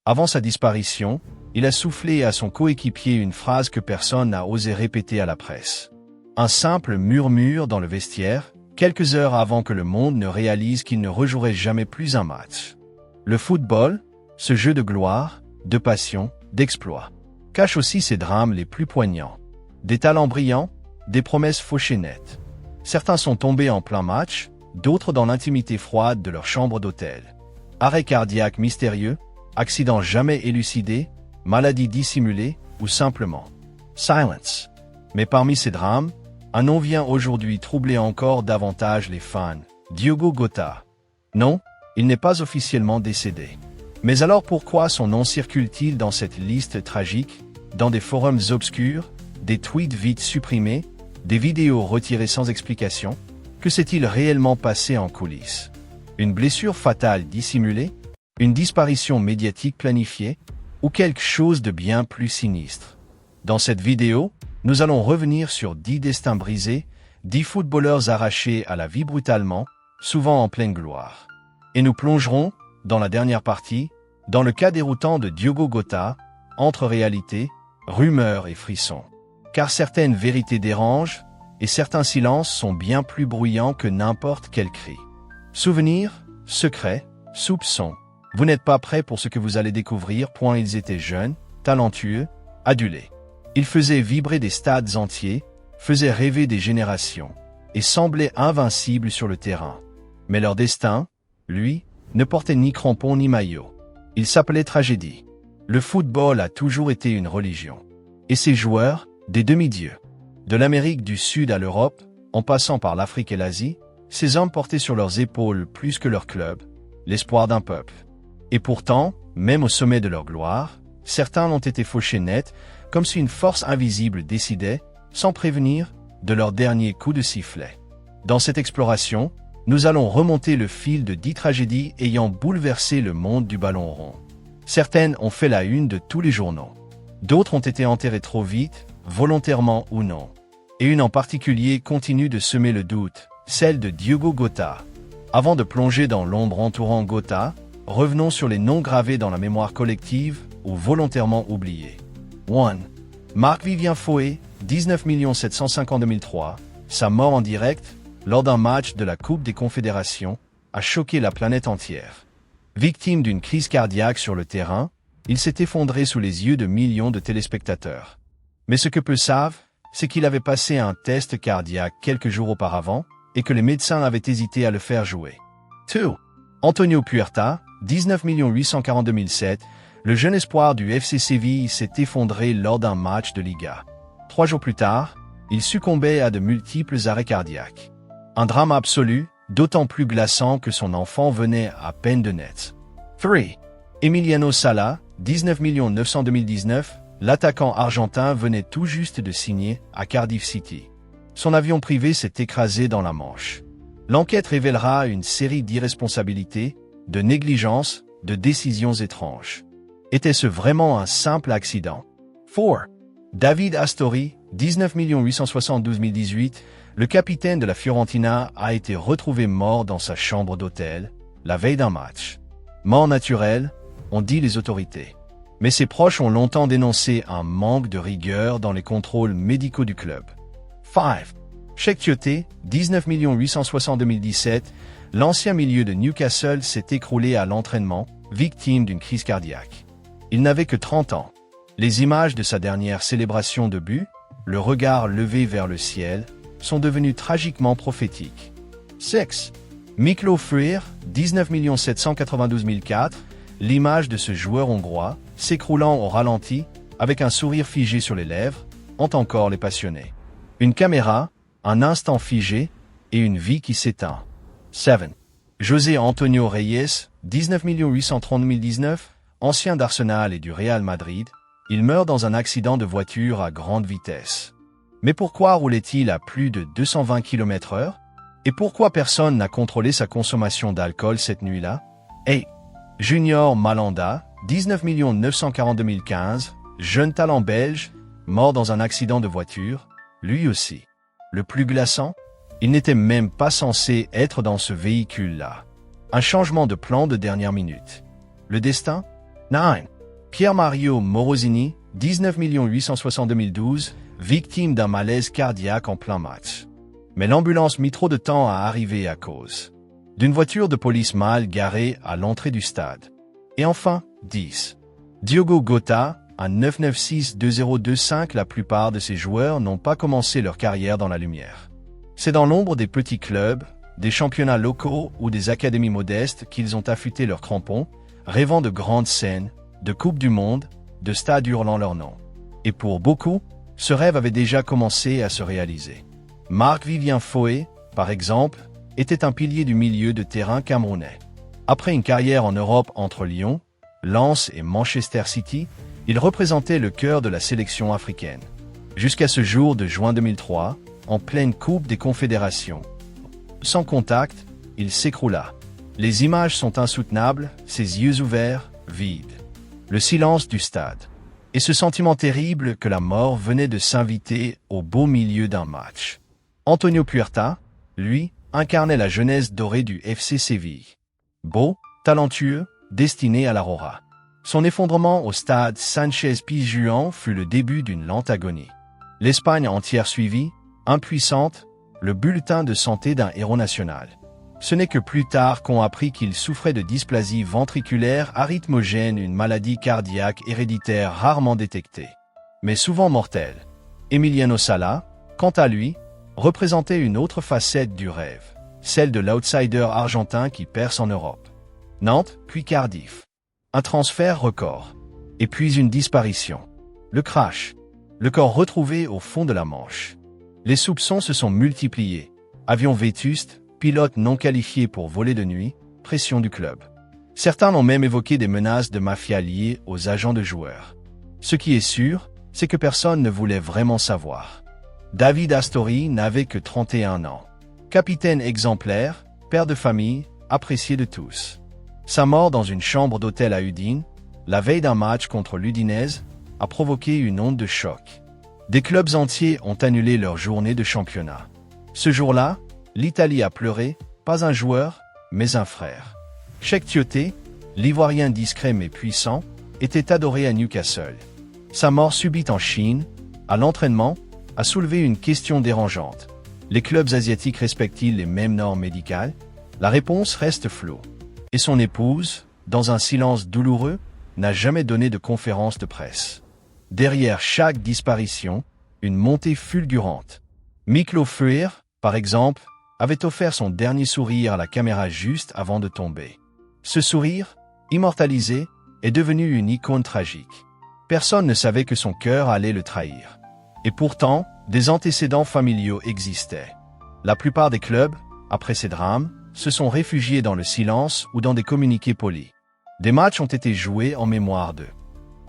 Avant sa disparition, il a soufflé à son coéquipier une phrase que personne n'a osé répéter à la presse. Un simple murmure dans le vestiaire, quelques heures avant que le monde ne réalise qu'il ne rejouerait jamais plus un match. Le football, ce jeu de gloire, de passion, d'exploit, cache aussi ses drames les plus poignants. Des talents brillants, des promesses fauchées nettes. Certains sont tombés en plein match, d'autres dans l'intimité froide de leur chambre d'hôtel. Arrêt cardiaque mystérieux, accident jamais élucidé, maladie dissimulée ou simplement silence. Mais parmi ces drames, un nom vient aujourd'hui troubler encore davantage les fans, Diogo Jota. Non, il n'est pas officiellement décédé. Mais alors pourquoi son nom circule-t-il dans cette liste tragique, dans des forums obscurs, des tweets vite supprimés, des vidéos retirées sans explication? Que s'est-il réellement passé en coulisses? Une blessure fatale dissimulée? Une disparition médiatique planifiée? Ou quelque chose de bien plus sinistre? Dans cette vidéo, nous allons revenir sur 10 destins brisés, 10 footballeurs arrachés à la vie brutalement, souvent en pleine gloire. Et nous plongerons, dans la dernière partie, dans le cas déroutant de Diogo Jota, entre réalité, rumeurs et frissons. Car certaines vérités dérangent, et certains silences sont bien plus bruyants que n'importe quel cri. Souvenirs, secrets, soupçons. Vous n'êtes pas prêts pour ce que vous allez découvrir. Ils étaient jeunes, talentueux, adulés. Ils faisaient vibrer des stades entiers, faisaient rêver des générations, et semblaient invincibles sur le terrain. Mais leur destin, lui, ne portait ni crampons ni maillot. Il s'appelait tragédie. Le football a toujours été une religion. Et ses joueurs, des demi-dieux. De l'Amérique du Sud à l'Europe, en passant par l'Afrique et l'Asie, ces hommes portaient sur leurs épaules plus que leur club, l'espoir d'un peuple. Et pourtant, même au sommet de leur gloire, certains ont été fauchés net, comme si une force invisible décidait, sans prévenir, de leur dernier coup de sifflet. Dans cette exploration, nous allons remonter le fil de 10 tragédies ayant bouleversé le monde du ballon rond. Certaines ont fait la une de tous les journaux. D'autres ont été enterrées trop vite, volontairement ou non. Et une en particulier continue de semer le doute, celle de Diogo Jota. Avant de plonger dans l'ombre entourant Jota, revenons sur les noms gravés dans la mémoire collective ou volontairement oubliés. 1. Marc-Vivien Foé, 19 750 2003. Sa mort en direct, lors d'un match de la Coupe des Confédérations, a choqué la planète entière. Victime d'une crise cardiaque sur le terrain, il s'est effondré sous les yeux de millions de téléspectateurs. Mais ce que peu savent, c'est qu'il avait passé un test cardiaque quelques jours auparavant et que les médecins avaient hésité à le faire jouer. 2. Antonio Puerta, 19 840 2007, le jeune espoir du FC Séville s'est effondré lors d'un match de Liga. 3 jours plus tard, il succombait à de multiples arrêts cardiaques. Un drame absolu, d'autant plus glaçant que son enfant venait à peine de naître. 3. Emiliano Sala, 19 900 2019, l'attaquant argentin venait tout juste de signer à Cardiff City. Son avion privé s'est écrasé dans la Manche. L'enquête révélera une série d'irresponsabilités, de négligences, de décisions étranges. Était-ce vraiment un simple accident? 4. David Astori, 19 872 2018, le capitaine de la Fiorentina a été retrouvé mort dans sa chambre d'hôtel, la veille d'un match. Mort naturelle, ont dit les autorités. Mais ses proches ont longtemps dénoncé un manque de rigueur dans les contrôles médicaux du club. 5. Cheikh Tioté, 19 860 2017, l'ancien milieu de Newcastle s'est écroulé à l'entraînement, victime d'une crise cardiaque. Il n'avait que 30 ans. Les images de sa dernière célébration de but, le regard levé vers le ciel, sont devenues tragiquement prophétiques. 6. Miklo Fruir, 19 792 2004, l'image de ce joueur hongrois, s'écroulant au ralenti, avec un sourire figé sur les lèvres, ont encore les passionnés. Une caméra, un instant figé, et une vie qui s'éteint. 7. José Antonio Reyes, 19 830 2019, ancien d'Arsenal et du Real Madrid, il meurt dans un accident de voiture à grande vitesse. Mais pourquoi roulait-il à plus de 220 km/h? Et pourquoi personne n'a contrôlé sa consommation d'alcool cette nuit-là? 8. Junior Malanda, 19 940 2015, jeune talent belge, mort dans un accident de voiture, lui aussi. Le plus glaçant, il n'était même pas censé être dans ce véhicule-là. Un changement de plan de dernière minute. Le destin? 9. Pierre-Mario Morosini, 19 860 2012, victime d'un malaise cardiaque en plein match. Mais l'ambulance mit trop de temps à arriver à cause d'une voiture de police mal garée à l'entrée du stade. Et enfin, 10. Diogo Jota, un 996-2025. La plupart de ces joueurs n'ont pas commencé leur carrière dans la lumière. C'est dans l'ombre des petits clubs, des championnats locaux ou des académies modestes qu'ils ont affûté leurs crampons, rêvant de grandes scènes, de Coupe du Monde, de stades hurlant leur nom. Et pour beaucoup, ce rêve avait déjà commencé à se réaliser. Marc-Vivien Foé, par exemple, était un pilier du milieu de terrain camerounais. Après une carrière en Europe entre Lyon, Lens et Manchester City, il représentait le cœur de la sélection africaine. Jusqu'à ce jour de juin 2003, en pleine Coupe des Confédérations. Sans contact, il s'écroula. Les images sont insoutenables, ses yeux ouverts, vides. Le silence du stade. Et ce sentiment terrible que la mort venait de s'inviter au beau milieu d'un match. Antonio Puerta, lui, incarnait la jeunesse dorée du FC Séville. Beau, talentueux, destiné à l'aurora. Son effondrement au stade Sanchez-Pizjuan fut le début d'une lente agonie. L'Espagne entière suivit, impuissante, le bulletin de santé d'un héros national. Ce n'est que plus tard qu'on apprit qu'il souffrait de dysplasie ventriculaire arythmogène, une maladie cardiaque héréditaire rarement détectée, mais souvent mortelle. Emiliano Sala, quant à lui, représentait une autre facette du rêve, celle de l'outsider argentin qui perce en Europe. Nantes, puis Cardiff. Un transfert record. Et puis une disparition. Le crash. Le corps retrouvé au fond de la Manche. Les soupçons se sont multipliés. Avion vétuste, pilote non qualifié pour voler de nuit, pression du club. Certains ont même évoqué des menaces de mafia liées aux agents de joueurs. Ce qui est sûr, c'est que personne ne voulait vraiment savoir. David Astori n'avait que 31 ans. Capitaine exemplaire, père de famille, apprécié de tous. Sa mort dans une chambre d'hôtel à Udine, la veille d'un match contre l'Udinese, a provoqué une onde de choc. Des clubs entiers ont annulé leur journée de championnat. Ce jour-là, l'Italie a pleuré, pas un joueur, mais un frère. Cheikh Tioté, l'Ivoirien discret mais puissant, était adoré à Newcastle. Sa mort subite en Chine, à l'entraînement, a soulevé une question dérangeante. Les clubs asiatiques respectent-ils les mêmes normes médicales? La réponse reste floue. Et son épouse, dans un silence douloureux, n'a jamais donné de conférence de presse. Derrière chaque disparition, une montée fulgurante. Miklo Fuir, par exemple, avait offert son dernier sourire à la caméra juste avant de tomber. Ce sourire, immortalisé, est devenu une icône tragique. Personne ne savait que son cœur allait le trahir. Et pourtant, des antécédents familiaux existaient. La plupart des clubs, après ces drames, se sont réfugiés dans le silence ou dans des communiqués polis. Des matchs ont été joués en mémoire d'eux.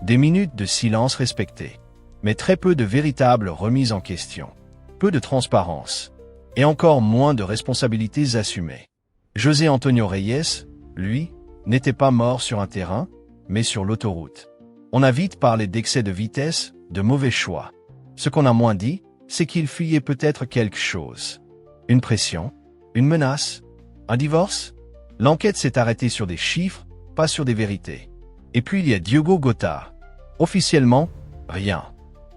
Des minutes de silence respectées. Mais très peu de véritables remises en question. Peu de transparence. Et encore moins de responsabilités assumées. José Antonio Reyes, lui, n'était pas mort sur un terrain, mais sur l'autoroute. On a vite parlé d'excès de vitesse, de mauvais choix. Ce qu'on a moins dit, c'est qu'il fuyait peut-être quelque chose. Une pression, une menace, un divorce. L'enquête s'est arrêtée sur des chiffres, pas sur des vérités. Et puis il y a Diogo Jota. Officiellement, rien.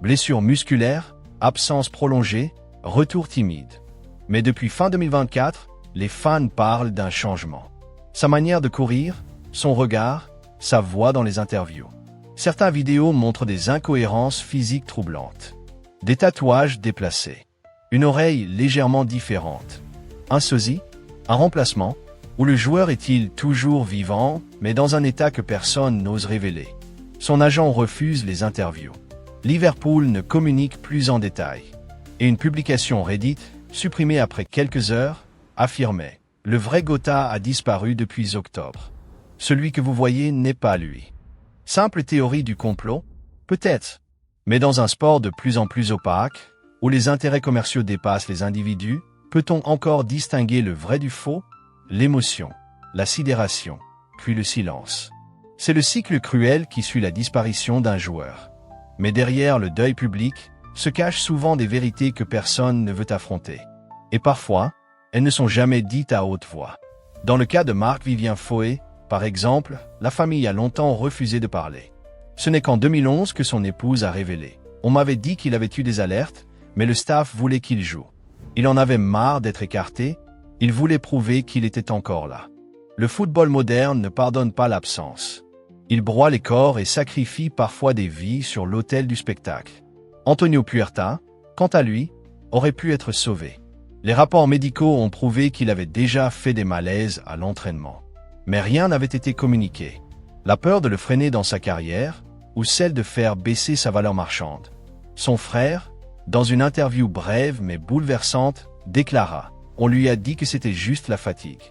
Blessure musculaire, absence prolongée, retour timide. Mais depuis fin 2024, les fans parlent d'un changement. Sa manière de courir, son regard, sa voix dans les interviews. Certaines vidéos montrent des incohérences physiques troublantes. Des tatouages déplacés. Une oreille légèrement différente. Un sosie, un remplacement, ou le joueur est-il toujours vivant, mais dans un état que personne n'ose révéler. Son agent refuse les interviews. Liverpool ne communique plus en détail. Et une publication Reddit, supprimée après quelques heures, affirmait « Le vrai Jota a disparu depuis octobre. Celui que vous voyez n'est pas lui. » Simple théorie du complot? Peut-être. Mais dans un sport de plus en plus opaque, où les intérêts commerciaux dépassent les individus, peut-on encore distinguer le vrai du faux? L'émotion, la sidération, puis le silence. C'est le cycle cruel qui suit la disparition d'un joueur. Mais derrière le deuil public, se cachent souvent des vérités que personne ne veut affronter. Et parfois, elles ne sont jamais dites à haute voix. Dans le cas de Marc-Vivien Foé, Par exemple, la famille a longtemps refusé de parler. Ce n'est qu'en 2011 que son épouse a révélé. On m'avait dit qu'il avait eu des alertes, mais le staff voulait qu'il joue. Il en avait marre d'être écarté, il voulait prouver qu'il était encore là. Le football moderne ne pardonne pas l'absence. Il broie les corps et sacrifie parfois des vies sur l'autel du spectacle. Antonio Puerta, quant à lui, aurait pu être sauvé. Les rapports médicaux ont prouvé qu'il avait déjà fait des malaises à l'entraînement. Mais rien n'avait été communiqué. La peur de le freiner dans sa carrière, ou celle de faire baisser sa valeur marchande. Son frère, dans une interview brève mais bouleversante, déclara « On lui a dit que c'était juste la fatigue ».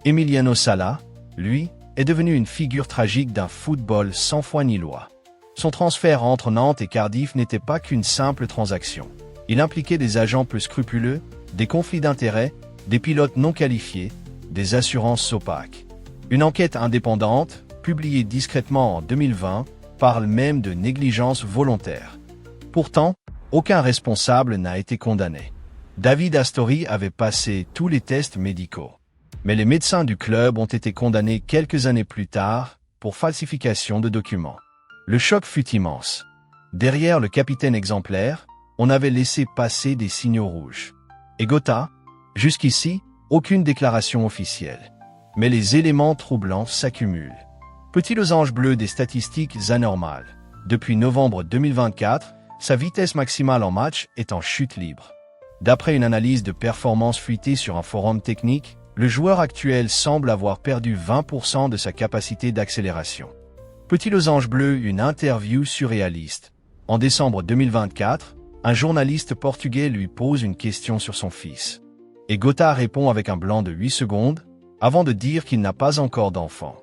Emiliano Sala, lui, est devenu une figure tragique d'un football sans foi ni loi. Son transfert entre Nantes et Cardiff n'était pas qu'une simple transaction. Il impliquait des agents peu scrupuleux, des conflits d'intérêts, des pilotes non qualifiés, des assurances opaques. Une enquête indépendante, publiée discrètement en 2020, parle même de négligence volontaire. Pourtant, aucun responsable n'a été condamné. David Astori avait passé tous les tests médicaux. Mais les médecins du club ont été condamnés quelques années plus tard pour falsification de documents. Le choc fut immense. Derrière le capitaine exemplaire, on avait laissé passer des signaux rouges. Et Gotha, jusqu'ici, aucune déclaration officielle. Mais les éléments troublants s'accumulent. Petit losange bleu des statistiques anormales. Depuis novembre 2024, sa vitesse maximale en match est en chute libre. D'après une analyse de performance fuitée sur un forum technique, le joueur actuel semble avoir perdu 20% de sa capacité d'accélération. Petit losange bleu, une interview surréaliste. En décembre 2024, un journaliste portugais lui pose une question sur son fils. Et Gotha répond avec un blanc de 8 secondes, avant de dire qu'il n'a pas encore d'enfant.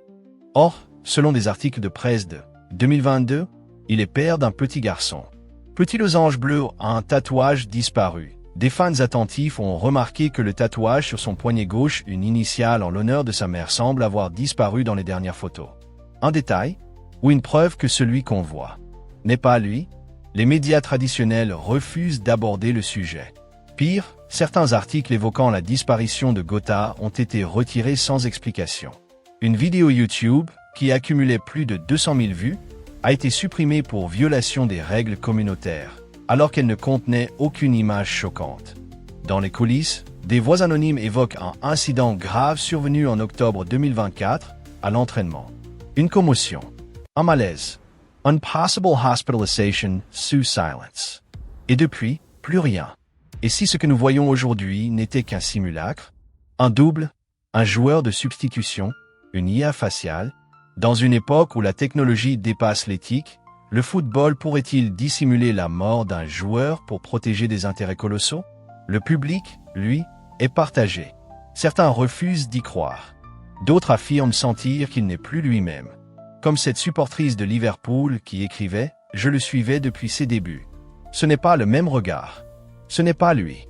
Or, selon des articles de presse de 2022, il est père d'un petit garçon. Petit losange bleu a un tatouage disparu. Des fans attentifs ont remarqué que le tatouage sur son poignet gauche, une initiale en l'honneur de sa mère, semble avoir disparu dans les dernières photos. Un détail, ou une preuve que celui qu'on voit n'est pas lui. Les médias traditionnels refusent d'aborder le sujet. Pire, certains articles évoquant la disparition de Gotha ont été retirés sans explication. Une vidéo YouTube, qui accumulait plus de 200 000 vues, a été supprimée pour violation des règles communautaires, alors qu'elle ne contenait aucune image choquante. Dans les coulisses, des voix anonymes évoquent un incident grave survenu en octobre 2024 à l'entraînement. Une commotion, un malaise, une possible hospitalization sous silence. Et depuis, plus rien. Et si ce que nous voyons aujourd'hui n'était qu'un simulacre, un double, un joueur de substitution, une IA faciale, dans une époque où la technologie dépasse l'éthique, le football pourrait-il dissimuler la mort d'un joueur pour protéger des intérêts colossaux? Le public, lui, est partagé. Certains refusent d'y croire. D'autres affirment sentir qu'il n'est plus lui-même. Comme cette supportrice de Liverpool qui écrivait « Je le suivais depuis ses débuts. Ce n'est pas le même regard. Ce n'est pas lui. »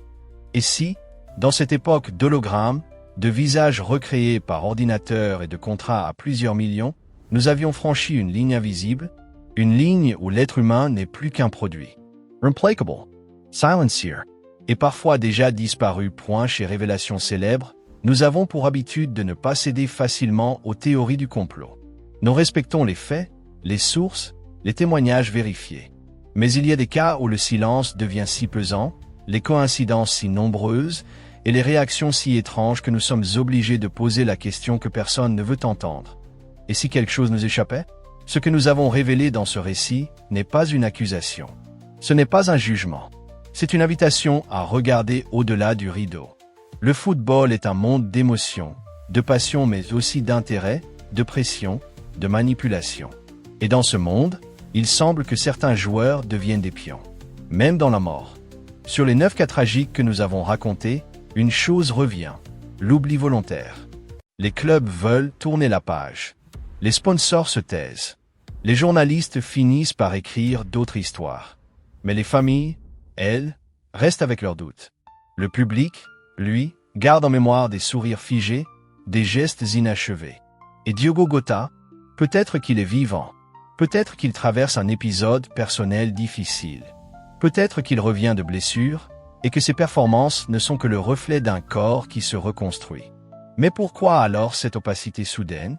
Et si, dans cette époque d'hologrammes, de visages recréés par ordinateur et de contrats à plusieurs millions, nous avions franchi une ligne invisible, une ligne où l'être humain n'est plus qu'un produit. Implacable, silencieux, et parfois déjà disparu. Chez Révélation Célèbre, nous avons pour habitude de ne pas céder facilement aux théories du complot. Nous respectons les faits, les sources, les témoignages vérifiés. Mais il y a des cas où le silence devient si pesant, les coïncidences si nombreuses et les réactions si étranges que nous sommes obligés de poser la question que personne ne veut entendre. Et si quelque chose nous échappait? Ce que nous avons révélé dans ce récit n'est pas une accusation. Ce n'est pas un jugement. C'est une invitation à regarder au-delà du rideau. Le football est un monde d'émotions, de passion mais aussi d'intérêt, de pression, de manipulation. Et dans ce monde, il semble que certains joueurs deviennent des pions. Même dans la mort. Sur les 9 cas tragiques que nous avons racontés, une chose revient, l'oubli volontaire. Les clubs veulent tourner la page. Les sponsors se taisent. Les journalistes finissent par écrire d'autres histoires. Mais les familles, elles, restent avec leurs doutes. Le public, lui, garde en mémoire des sourires figés, des gestes inachevés. Et Diogo Gotha, peut-être qu'il est vivant. Peut-être qu'il traverse un épisode personnel difficile. Peut-être qu'il revient de blessures et que ses performances ne sont que le reflet d'un corps qui se reconstruit. Mais pourquoi alors cette opacité soudaine?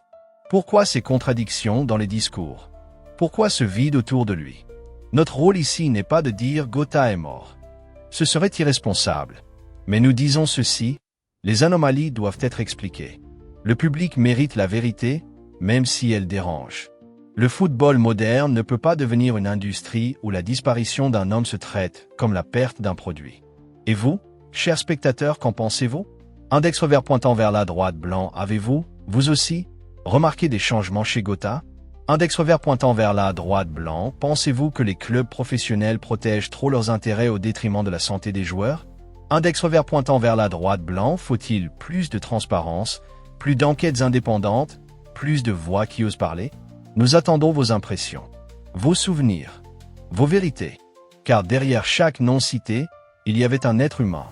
Pourquoi ces contradictions dans les discours? Pourquoi ce vide autour de lui? Notre rôle ici n'est pas de dire Gotha est mort. Ce serait irresponsable. Mais nous disons ceci, les anomalies doivent être expliquées. Le public mérite la vérité, même si elle dérange. Le football moderne ne peut pas devenir une industrie où la disparition d'un homme se traite comme la perte d'un produit. Et vous, chers spectateurs, qu'en pensez-vous? Index revers pointant vers la droite blanc, avez-vous, vous aussi, remarqué des changements chez Gotha? Index revers pointant vers la droite blanc, pensez-vous que les clubs professionnels protègent trop leurs intérêts au détriment de la santé des joueurs? Index revers pointant vers la droite blanc, faut-il plus de transparence, plus d'enquêtes indépendantes, plus de voix qui osent parler? Nous attendons vos impressions, vos souvenirs, vos vérités. Car derrière chaque nom cité, il y avait un être humain,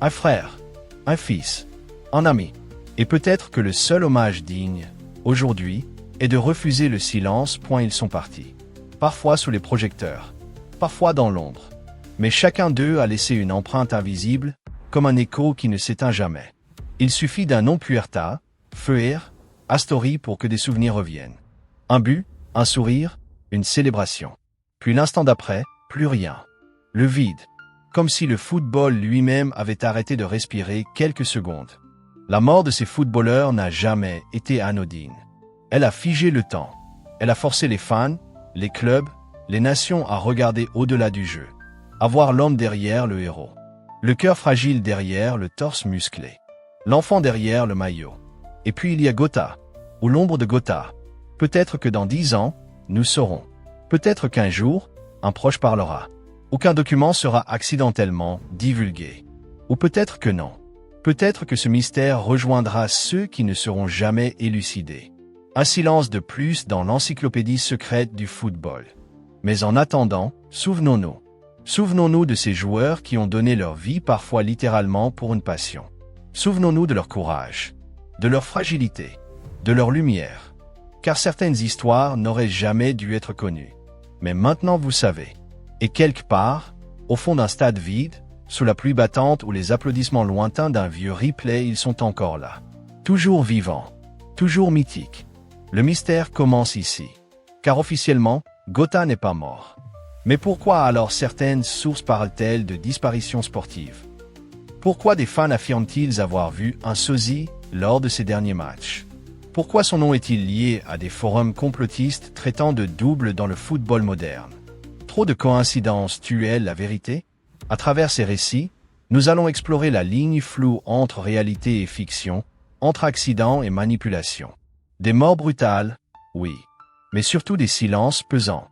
un frère, un fils, un ami. Et peut-être que le seul hommage digne, aujourd'hui, est de refuser le silence. Ils sont partis. Parfois sous les projecteurs, parfois dans l'ombre. Mais chacun d'eux a laissé une empreinte invisible, comme un écho qui ne s'éteint jamais. Il suffit d'un nom Puerta, Feuer, Astori pour que des souvenirs reviennent. Un but, un sourire, une célébration. Puis l'instant d'après, plus rien. Le vide. Comme si le football lui-même avait arrêté de respirer quelques secondes. La mort de ces footballeurs n'a jamais été anodine. Elle a figé le temps. Elle a forcé les fans, les clubs, les nations à regarder au-delà du jeu. À voir l'homme derrière le héros. Le cœur fragile derrière le torse musclé. L'enfant derrière le maillot. Et puis il y a Gotha, ou l'ombre de Gotha. Peut-être que dans 10 ans, nous saurons. Peut-être qu'un jour, un proche parlera. Ou qu'un document sera accidentellement divulgué. Ou peut-être que non. Peut-être que ce mystère rejoindra ceux qui ne seront jamais élucidés. Un silence de plus dans l'encyclopédie secrète du football. Mais en attendant, souvenons-nous. Souvenons-nous de ces joueurs qui ont donné leur vie parfois littéralement pour une passion. Souvenons-nous de leur courage, de leur fragilité, de leur lumière. Car certaines histoires n'auraient jamais dû être connues. Mais maintenant vous savez. Et quelque part, au fond d'un stade vide, sous la pluie battante ou les applaudissements lointains d'un vieux replay, ils sont encore là. Toujours vivants, toujours mythiques. Le mystère commence ici. Car officiellement, Gotha n'est pas mort. Mais pourquoi alors certaines sources parlent-elles de disparition sportive? Pourquoi des fans affirment-ils avoir vu un sosie lors de ces derniers matchs? Pourquoi son nom est-il lié à des forums complotistes traitant de double dans le football moderne? Trop de coïncidences tuent-elles la vérité? À travers ces récits, nous allons explorer la ligne floue entre réalité et fiction, entre accident et manipulation. Des morts brutales, oui, mais surtout des silences pesants.